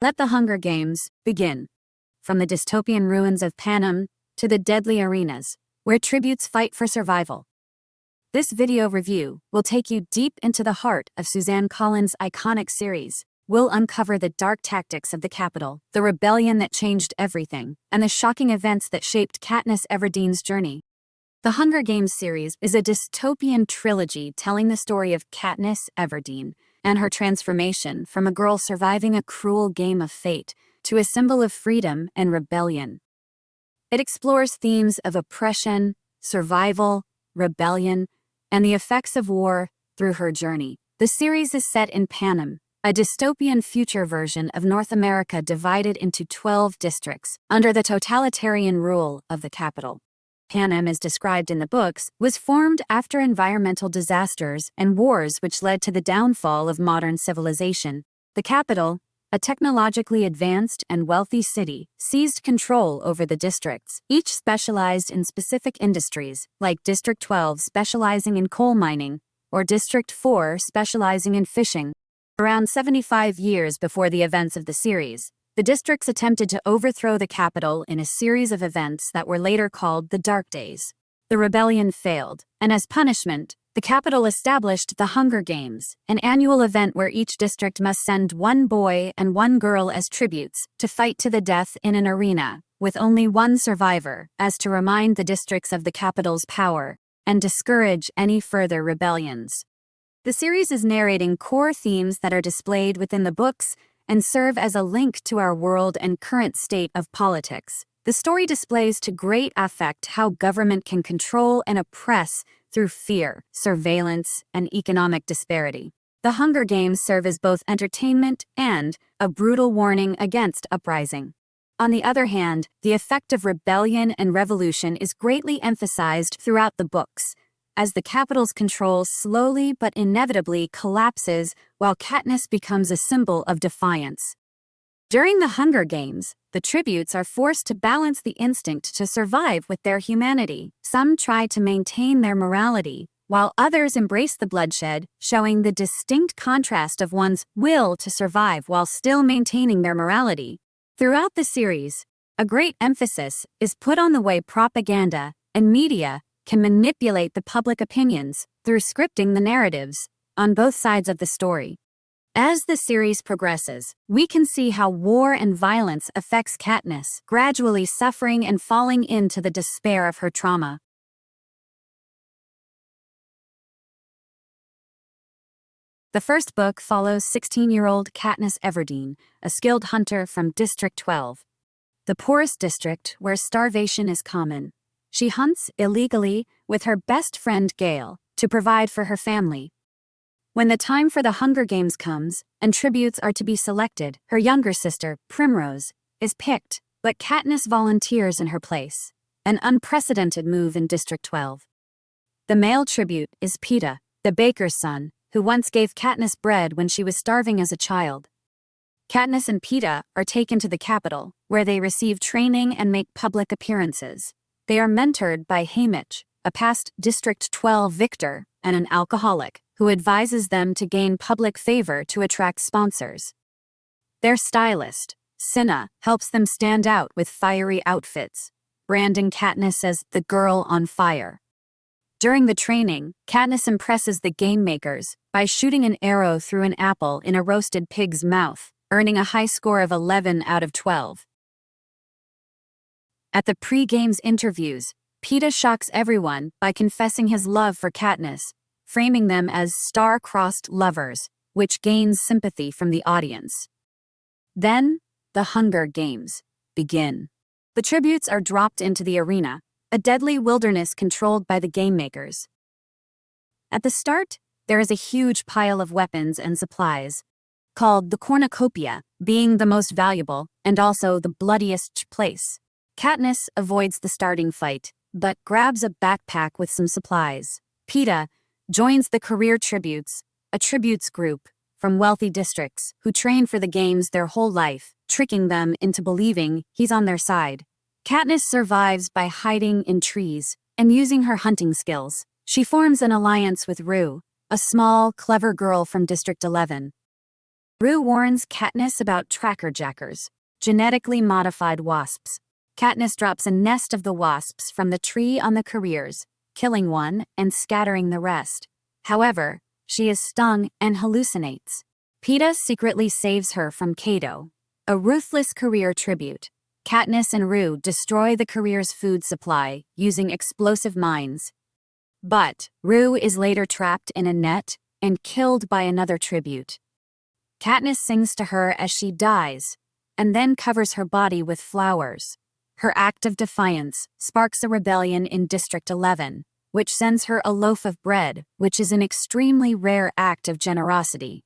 Let the Hunger Games begin. From the dystopian ruins of Panem to the deadly arenas, where tributes fight for survival. This video review will take you deep into the heart of Suzanne Collins' iconic series. We'll uncover the dark tactics of the Capitol, the rebellion that changed everything, and the shocking events that shaped Katniss Everdeen's journey. The Hunger Games series is a dystopian trilogy telling the story of Katniss Everdeen and her transformation from a girl surviving a cruel game of fate to a symbol of freedom and rebellion. It explores themes of oppression, survival, rebellion, and the effects of war through her journey. The series is set in Panem, a dystopian future version of North America divided into 12 districts under the totalitarian rule of the Capitol. Panem, as described in the books, was formed after environmental disasters and wars which led to the downfall of modern civilization. The Capitol, a technologically advanced and wealthy city, seized control over the districts, each specialized in specific industries, like District 12 specializing in coal mining, or District 4 specializing in fishing. Around 75 years before the events of the series, the districts attempted to overthrow the Capitol in a series of events that were later called the Dark Days. The rebellion failed, and as punishment, the Capitol established the Hunger Games, an annual event where each district must send one boy and one girl as tributes to fight to the death in an arena, with only one survivor, as to remind the districts of the Capitol's power and discourage any further rebellions. The series is narrating core themes that are displayed within the books and serve as a link to our world and current state of politics. The story displays to great effect how government can control and oppress through fear, surveillance, and economic disparity. The Hunger Games serve as both entertainment and a brutal warning against uprising. On the other hand, the effect of rebellion and revolution is greatly emphasized throughout the books, as the Capitol's control slowly but inevitably collapses while Katniss becomes a symbol of defiance. During the Hunger Games, the tributes are forced to balance the instinct to survive with their humanity. Some try to maintain their morality, while others embrace the bloodshed, showing the distinct contrast of one's will to survive while still maintaining their morality. Throughout the series, a great emphasis is put on the way propaganda and media can manipulate the public opinions through scripting the narratives on both sides of the story. As the series progresses, we can see how war and violence affects Katniss, gradually suffering and falling into the despair of her trauma. The first book follows 16-year-old Katniss Everdeen, a skilled hunter from District 12, the poorest district where starvation is common. She hunts illegally with her best friend Gale to provide for her family. When the time for the Hunger Games comes and tributes are to be selected, her younger sister, Primrose, is picked, but Katniss volunteers in her place, an unprecedented move in District 12. The male tribute is Peeta, the baker's son, who once gave Katniss bread when she was starving as a child. Katniss and Peeta are taken to the Capitol, where they receive training and make public appearances. They are mentored by Haymitch, a past District 12 victor and an alcoholic, who advises them to gain public favor to attract sponsors. Their stylist, Cinna, helps them stand out with fiery outfits, branding Katniss as the girl on fire. During the training, Katniss impresses the game makers by shooting an arrow through an apple in a roasted pig's mouth, earning a high score of 11 out of 12. At the pre-games interviews, Peeta shocks everyone by confessing his love for Katniss, framing them as star-crossed lovers, which gains sympathy from the audience. Then, the Hunger Games begin. The tributes are dropped into the arena, a deadly wilderness controlled by the game makers. At the start, there is a huge pile of weapons and supplies, called the cornucopia, being the most valuable and also the bloodiest place. Katniss avoids the starting fight, but grabs a backpack with some supplies. Peeta joins the Career Tributes, a tributes group from wealthy districts who train for the games their whole life, tricking them into believing he's on their side. Katniss survives by hiding in trees and using her hunting skills. She forms an alliance with Rue, a small, clever girl from District 11. Rue warns Katniss about trackerjackers, genetically modified wasps. Katniss drops a nest of the wasps from the tree on the careers, killing one and scattering the rest. However, she is stung and hallucinates. Peeta secretly saves her from Cato, a ruthless career tribute. Katniss and Rue destroy the career's food supply using explosive mines. But Rue is later trapped in a net and killed by another tribute. Katniss sings to her as she dies, and then covers her body with flowers. Her act of defiance sparks a rebellion in District 11, which sends her a loaf of bread, which is an extremely rare act of generosity.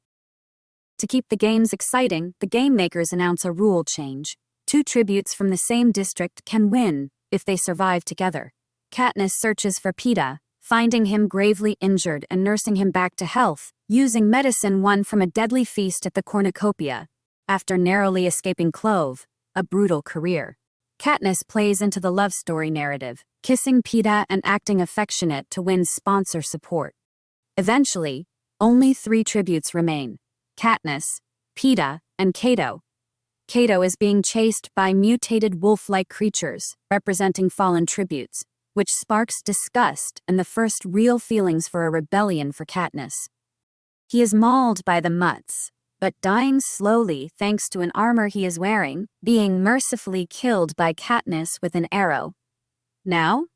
To keep the games exciting, the game makers announce a rule change. 2 tributes from the same district can win if they survive together. Katniss searches for Peeta, finding him gravely injured and nursing him back to health, using medicine won from a deadly feast at the cornucopia, after narrowly escaping Clove, a brutal career. Katniss plays into the love story narrative, kissing Peeta and acting affectionate to win sponsor support. Eventually, only 3 tributes remain: Katniss, Peeta, and Cato. Cato is being chased by mutated wolf-like creatures, representing fallen tributes, which sparks disgust and the first real feelings for a rebellion for Katniss. He is mauled by the mutts, but dying slowly thanks to an armor he is wearing, being mercifully killed by Katniss with an arrow. Now,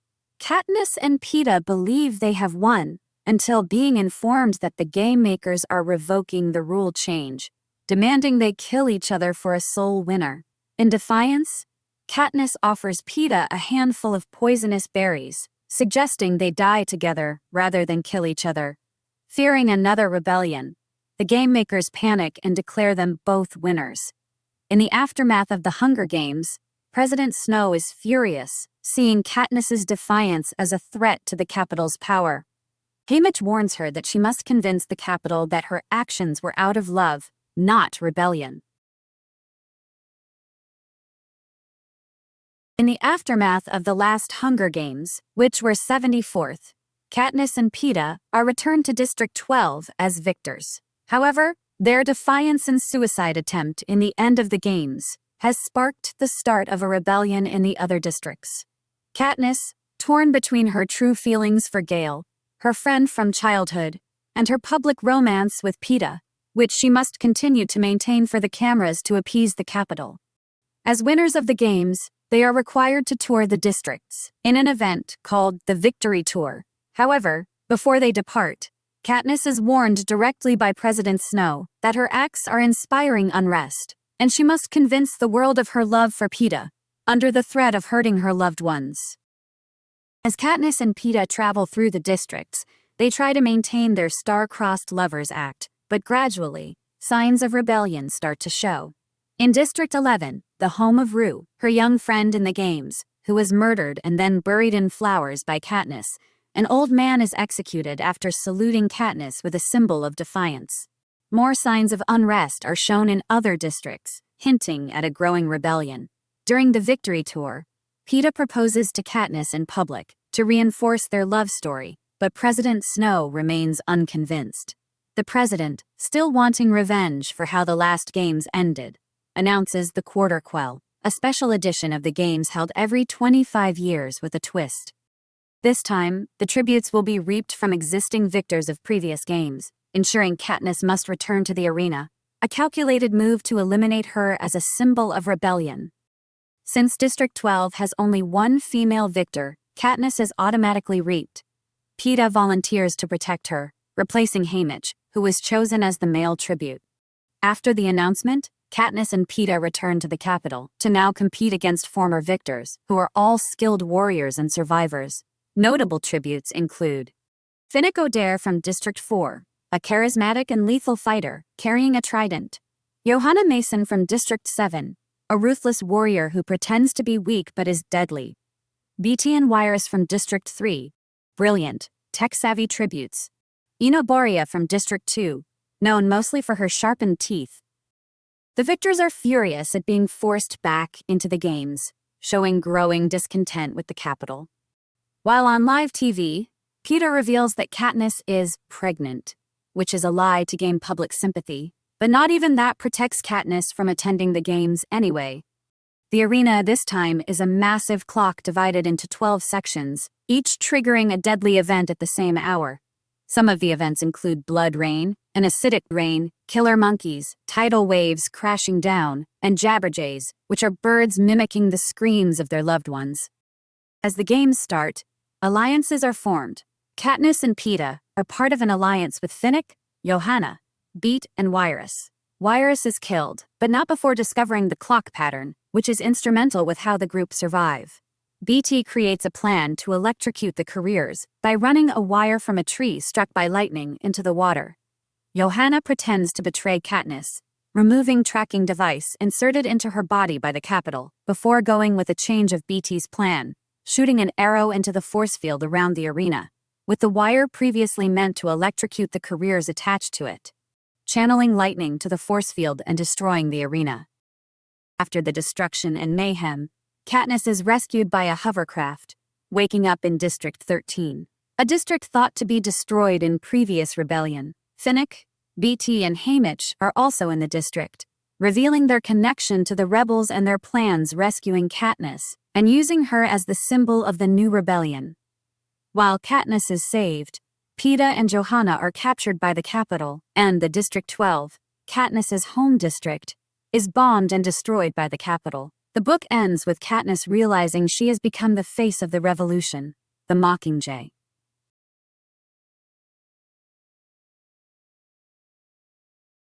Katniss and Peeta believe they have won, until being informed that the game makers are revoking the rule change, demanding they kill each other for a sole winner. In defiance, Katniss offers Peeta a handful of poisonous berries, suggesting they die together rather than kill each other. Fearing another rebellion, the game makers panic and declare them both winners. In the aftermath of the Hunger Games, President Snow is furious, seeing Katniss's defiance as a threat to the Capitol's power. Haymitch warns her that she must convince the Capitol that her actions were out of love, not rebellion. In the aftermath of the last Hunger Games, which were 74th, Katniss and Peeta are returned to District 12 as victors. However, their defiance and suicide attempt in the end of the games has sparked the start of a rebellion in the other districts. Katniss, torn between her true feelings for Gale, her friend from childhood, and her public romance with Peeta, which she must continue to maintain for the cameras to appease the Capitol. As winners of the games, they are required to tour the districts in an event called the Victory Tour. However, before they depart, Katniss is warned directly by President Snow that her acts are inspiring unrest, and she must convince the world of her love for Peeta, under the threat of hurting her loved ones. As Katniss and Peeta travel through the districts, they try to maintain their star-crossed lovers act, but gradually, signs of rebellion start to show. In District 11, the home of Rue, her young friend in the games, who was murdered and then buried in flowers by Katniss, an old man is executed after saluting Katniss with a symbol of defiance. More signs of unrest are shown in other districts, hinting at a growing rebellion. During the Victory Tour, Peeta proposes to Katniss in public to reinforce their love story, but President Snow remains unconvinced. The president, still wanting revenge for how the last games ended, announces the Quarter Quell, a special edition of the games held every 25 years with a twist. This time, the tributes will be reaped from existing victors of previous games, ensuring Katniss must return to the arena, a calculated move to eliminate her as a symbol of rebellion. Since District 12 has only one female victor, Katniss is automatically reaped. Peeta volunteers to protect her, replacing Haymitch, who was chosen as the male tribute. After the announcement, Katniss and Peeta return to the Capitol to now compete against former victors, who are all skilled warriors and survivors. Notable tributes include Finnick Odair from District 4, a charismatic and lethal fighter carrying a trident; Johanna Mason from District 7, a ruthless warrior who pretends to be weak but is deadly; BTN Wires from District 3, brilliant, tech-savvy tributes; Ina Boria from District 2, known mostly for her sharpened teeth. The victors are furious at being forced back into the games, showing growing discontent with the Capitol. While on live TV, Peeta reveals that Katniss is pregnant, which is a lie to gain public sympathy. But not even that protects Katniss from attending the games anyway. The arena this time is a massive clock divided into 12 sections, each triggering a deadly event at the same hour. Some of the events include blood rain, an acidic rain, killer monkeys, tidal waves crashing down, and jabberjays, which are birds mimicking the screams of their loved ones. As the games start, alliances are formed. Katniss and Peeta are part of an alliance with Finnick, Johanna, Beet, and Wiress. Wiress is killed, but not before discovering the clock pattern, which is instrumental with how the group survive. BT creates a plan to electrocute the careers by running a wire from a tree struck by lightning into the water. Johanna pretends to betray Katniss, removing tracking device inserted into her body by the Capitol, before going with a change of BT's plan, shooting an arrow into the force field around the arena, with the wire previously meant to electrocute the careers attached to it, channeling lightning to the force field and destroying the arena. After the destruction and mayhem, Katniss is rescued by a hovercraft, waking up in District 13, a district thought to be destroyed in previous rebellion. Finnick, BT, and Haymitch are also in the district, revealing their connection to the rebels and their plans rescuing Katniss and using her as the symbol of the new rebellion. While Katniss is saved, Peeta and Johanna are captured by the Capitol, and the District 12, Katniss's home district, is bombed and destroyed by the Capitol. The book ends with Katniss realizing she has become the face of the revolution, the Mockingjay.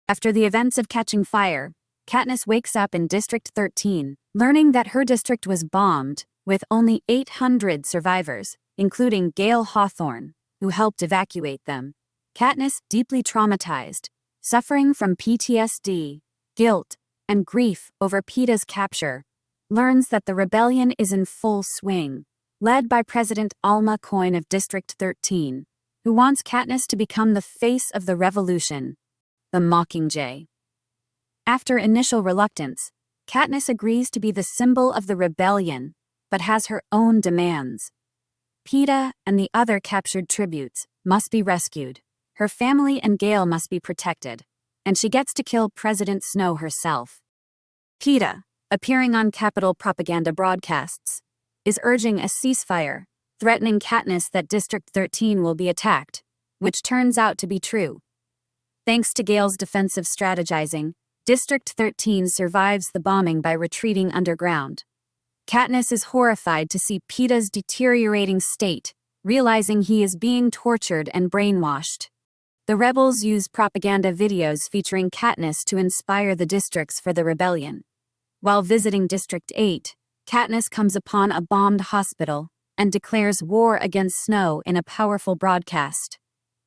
After the events of Catching Fire, Katniss wakes up in District 13, learning that her district was bombed, with only 800 survivors, including Gale Hawthorne, who helped evacuate them. Katniss, deeply traumatized, suffering from PTSD, guilt, and grief over Peeta's capture, learns that the rebellion is in full swing, led by President Alma Coin of District 13, who wants Katniss to become the face of the revolution, the Mockingjay. After initial reluctance, Katniss agrees to be the symbol of the rebellion, but has her own demands. Peeta and the other captured tributes must be rescued, her family and Gale must be protected, and she gets to kill President Snow herself. Peeta, appearing on Capitol propaganda broadcasts, is urging a ceasefire, threatening Katniss that District 13 will be attacked, which turns out to be true. Thanks to Gale's defensive strategizing, District 13 survives the bombing by retreating underground. Katniss is horrified to see Peeta's deteriorating state, realizing he is being tortured and brainwashed. The rebels use propaganda videos featuring Katniss to inspire the districts for the rebellion. While visiting District 8, Katniss comes upon a bombed hospital and declares war against Snow in a powerful broadcast.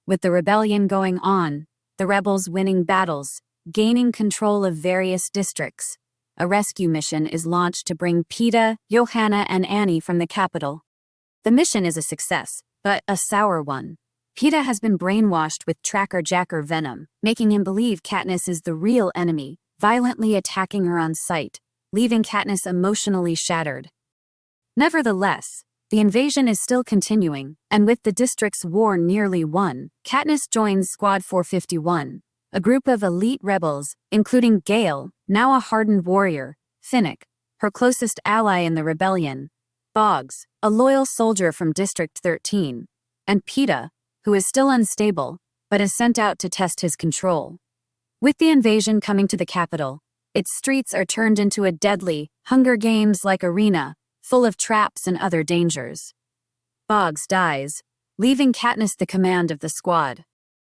With the rebellion going on, the rebels winning battles, gaining control of various districts, a rescue mission is launched to bring Peeta, Johanna, and Annie from the Capitol. The mission is a success, but a sour one. Peeta has been brainwashed with Tracker Jacker venom, making him believe Katniss is the real enemy, violently attacking her on sight, leaving Katniss emotionally shattered. Nevertheless, the invasion is still continuing, and with the district's war nearly won, Katniss joins Squad 451, a group of elite rebels, including Gale, now a hardened warrior, Finnick, her closest ally in the rebellion, Boggs, a loyal soldier from District 13, and Peeta, who is still unstable, but is sent out to test his control. With the invasion coming to the Capitol, its streets are turned into a deadly, Hunger Games-like arena, full of traps and other dangers. Boggs dies, leaving Katniss the command of the squad.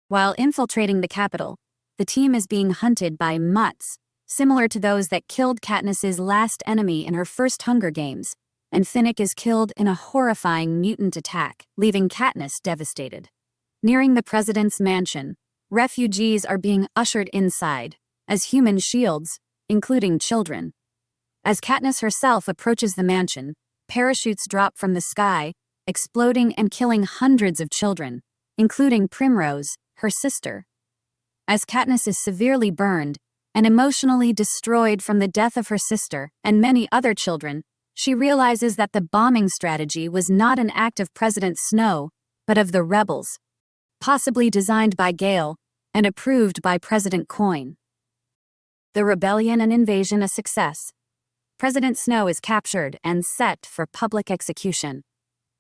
While infiltrating the Capitol, the team is being hunted by mutts, similar to those that killed Katniss's last enemy in her first Hunger Games, and Finnick is killed in a horrifying mutant attack, leaving Katniss devastated. Nearing the president's mansion, refugees are being ushered inside, as human shields, including children. As Katniss herself approaches the mansion, parachutes drop from the sky, exploding and killing hundreds of children, including Primrose, her sister. As Katniss is severely burned and emotionally destroyed from the death of her sister and many other children, she realizes that the bombing strategy was not an act of President Snow, but of the rebels, possibly designed by Gale and approved by President Coin. the rebellion and invasion a success. President Snow is captured and set for public execution.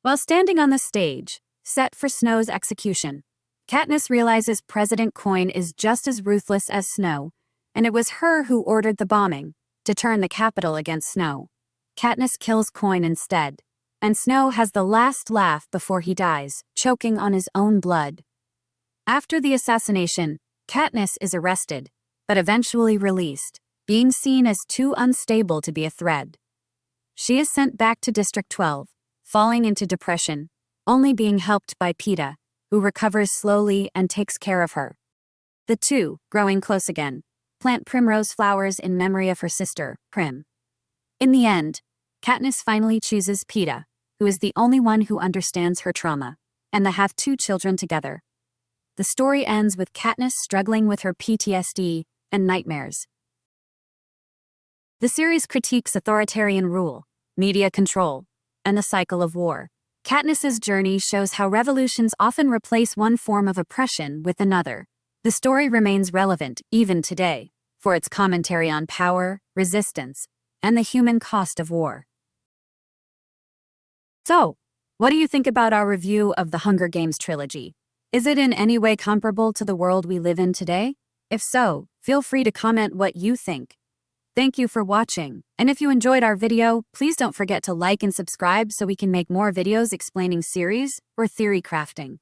While standing on the stage, set for Snow's execution, Katniss realizes President Coin is just as ruthless as Snow, and it was her who ordered the bombing to turn the Capitol against Snow. Katniss kills Coin instead, and Snow has the last laugh before he dies, choking on his own blood. After the assassination, Katniss is arrested, but eventually released, being seen as too unstable to be a threat. She is sent back to District 12, falling into depression, only being helped by Peeta, who recovers slowly and takes care of her. The two, growing close again, plant primrose flowers in memory of her sister, Prim. In the end, Katniss finally chooses Peeta, who is the only one who understands her trauma, and they have 2 children together. The story ends with Katniss struggling with her PTSD and nightmares. The series critiques authoritarian rule, media control, and the cycle of war. Katniss's journey shows how revolutions often replace one form of oppression with another. The story remains relevant even today for its commentary on power, resistance, and the human cost of war. So, what do you think about our review of the Hunger Games trilogy? Is it in any way comparable to the world we live in today? If so, feel free to comment what you think. Thank you for watching, and if you enjoyed our video, please don't forget to like and subscribe so we can make more videos explaining series or theory crafting.